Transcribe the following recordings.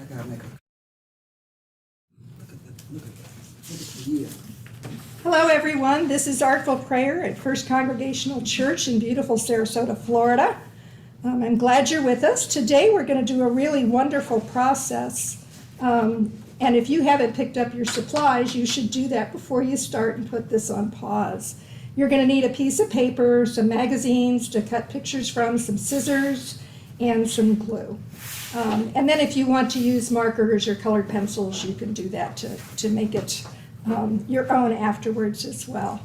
gotta make a look at the year. Hello, everyone. This is Artful Prayer at First Congregational Church in beautiful Sarasota, Florida. I'm glad you're with us. Today we're going to do a really wonderful process. And if you haven't picked up your supplies, you should do that before you start and put this on pause. You're going to need a piece of paper, some magazines to cut pictures from, some scissors, and some glue. And then if you want to use markers or colored pencils, you can do that to make it your own afterwards as well.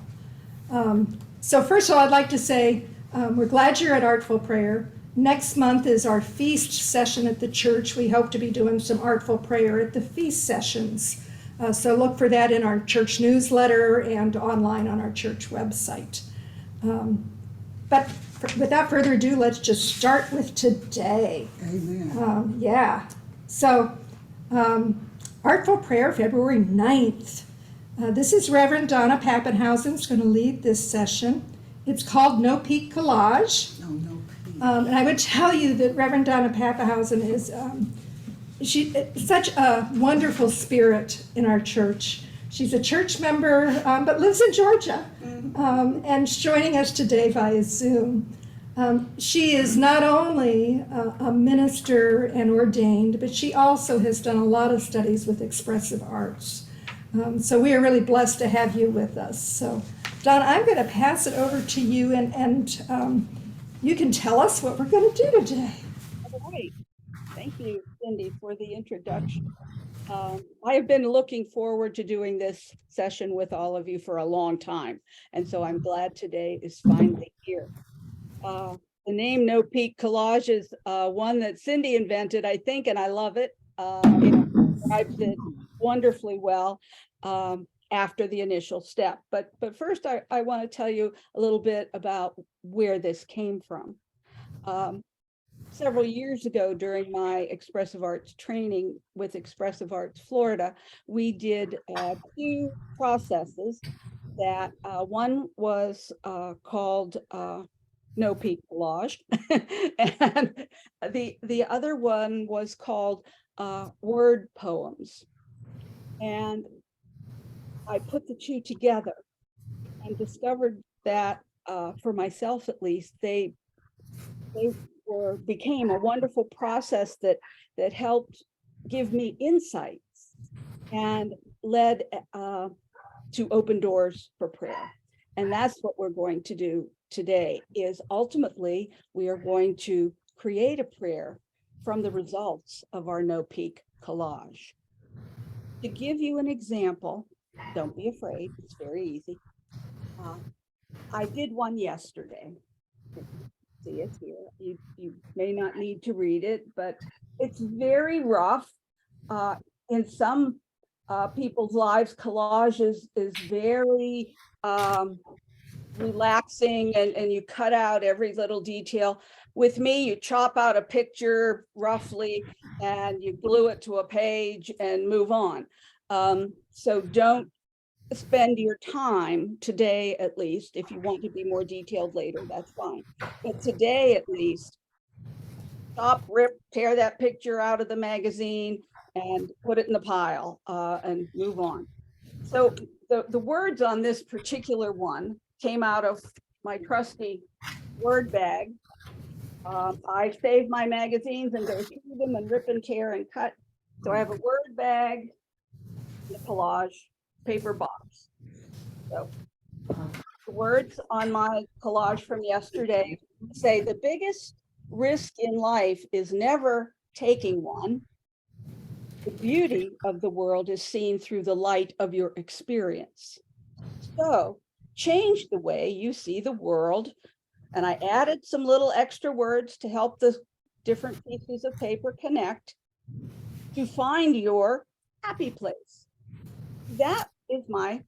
So first of all, I'd like to say we're glad you're at Artful Prayer. Next month is our feast session at the church. We hope to be doing some Artful Prayer at the feast sessions. So look for that in our church newsletter and online on our church website. But without further ado, let's just start with today. Amen. So Artful Prayer, February 9th. This is Rev Donna Papenhausen is going to lead this session. It's called No Peak Collage. No peak. And I would tell you that Rev Donna Papenhausen is she's such a wonderful spirit in our church. She's a church member, but lives in Georgia, and she's joining us today via Zoom. She is not only a minister and ordained, but she also has done a lot of studies with expressive arts. So we are really blessed to have you with us. So, Don, I'm going to pass it over to you, and you can tell us what we're going to do today. All right. Thank you, Cindy, for the introduction. I have been looking forward to doing this session with all of you for a long time, and so I'm glad today is finally here. The name No Peak Collage is one that Cindy invented, I think, and I love it. It describes it wonderfully well after the initial step. But first, I want to tell you a little bit about where this came from. Several years ago, during my expressive arts training with Expressive Arts Florida, we did two processes that one was called No Peak Collage, and the other one was called word poems. And I put the two together and discovered that for myself, at least, they became a wonderful process that helped give me insights and led to open doors for prayer. And that's what we're going to do today. Is ultimately we are going to create a prayer from the results of our No Peak collage. To give you an example, don't be afraid, it's very easy. I did one yesterday. See it here. You may not need to read it, but it's very rough. In some people's lives, collage is very relaxing, and you cut out every little detail. With me, you chop out a picture roughly and you glue it to a page and move on. So don't spend your time today, at least. If you want to be more detailed later, that's fine. But today, at least, stop, rip, tear that picture out of the magazine and put it in the pile and move on. So the words on this particular one came out of my trusty word bag. I save my magazines and go through them and rip and tear and cut. So I have a word bag, and a collage paper box. So the words on my collage from yesterday say the biggest risk in life is never taking one. The beauty of the world is seen through the light of your experience. So change the way you see the world. And I added some little extra words to help the different pieces of paper connect to find your happy place. That is my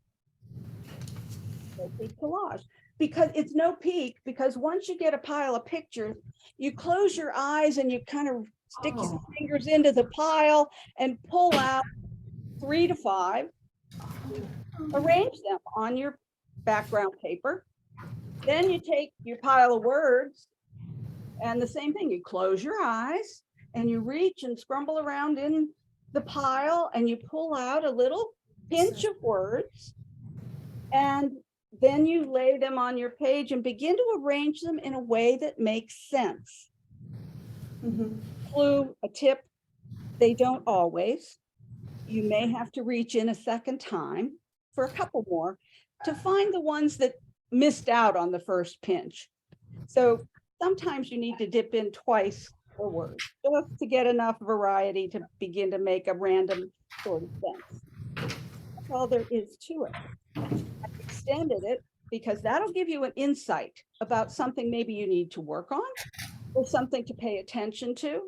No Peak collage. Because it's no peak, because once you get a pile of pictures, you close your eyes and you kind of stick your fingers into the pile and pull out 3 to 5, arrange them on your background paper. Then you take your pile of words and the same thing, you close your eyes and you reach and scrumble around in the pile and you pull out a little pinch of words, and then you lay them on your page and begin to arrange them in a way that makes sense. Clue, a tip, they don't always. You may have to reach in a second time for a couple more to find the ones that missed out on the first pinch. So sometimes you need to dip in twice a word just to get enough variety to begin to make a random sort of sense. That's all there is to it. I extended it because that'll give you an insight about something maybe you need to work on or something to pay attention to.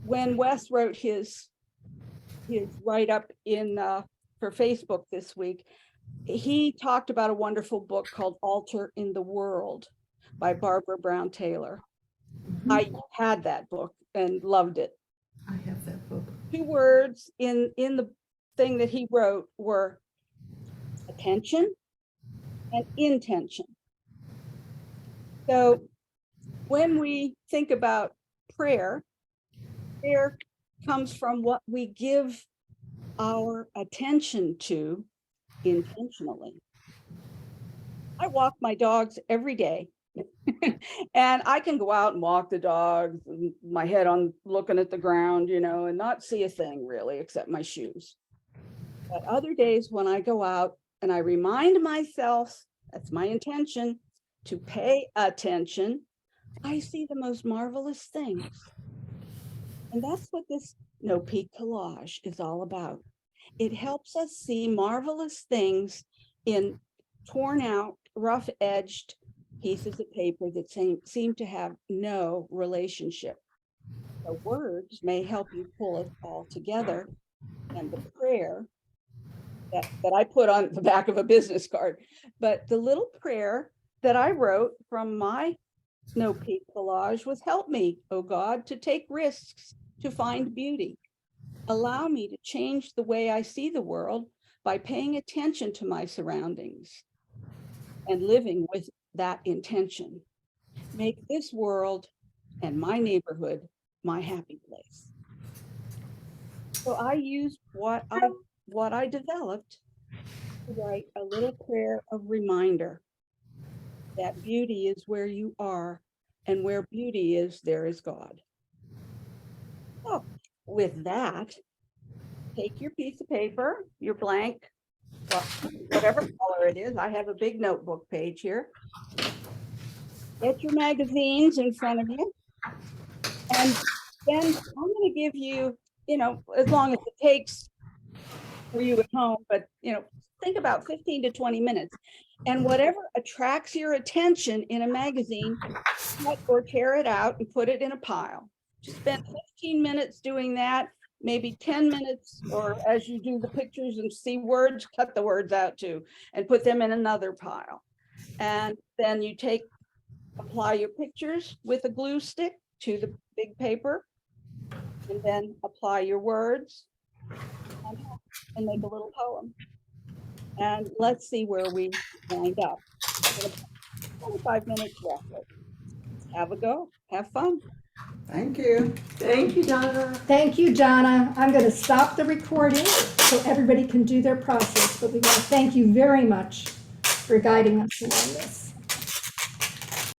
When Wes wrote his write-up for Facebook this week, he talked about a wonderful book called Altar in the World by Barbara Brown Taylor. I had that book and loved it. I have that book. 2 words in the thing that he wrote were attention and intention. So when we think about prayer comes from what we give our attention to intentionally. I walk my dogs every day. And I can go out and walk the dogs, my head on looking at the ground, and not see a thing really, except my shoes. But other days when I go out and I remind myself, that's my intention, to pay attention, I see the most marvelous things. And that's what this no-peak collage is all about. It helps us see marvelous things in torn out, rough-edged pieces of paper that seem to have no relationship. The words may help you pull it all together, and the prayer that I put on the back of a business card, but the little prayer that I wrote from my no-peak collage was, help me, oh God, to take risks, to find beauty. Allow me to change the way I see the world by paying attention to my surroundings and living with that intention. Make this world and my neighborhood my happy place. So I used what I developed to write a little prayer of reminder that beauty is where you are, and where beauty is, there is God. So with that, take your piece of paper, your blank, whatever color it is. I have a big notebook page here. Get your magazines in front of you. And then I'm going to give you, as long as it takes for you at home, but, think about 15 to 20 minutes. And whatever attracts your attention in a magazine, cut or tear it out and put it in a pile. Just spend 15 minutes doing that, maybe 10 minutes, or as you do the pictures and see words, cut the words out too, and put them in another pile. And then you apply your pictures with a glue stick to the big paper, and then apply your words and make a little poem. And let's see where we wind up. 25 minutes roughly. Have a go. Have fun. Thank you. Thank you, Donna. Thank you, Donna. I'm going to stop the recording so everybody can do their process, but we want to thank you very much for guiding us along this.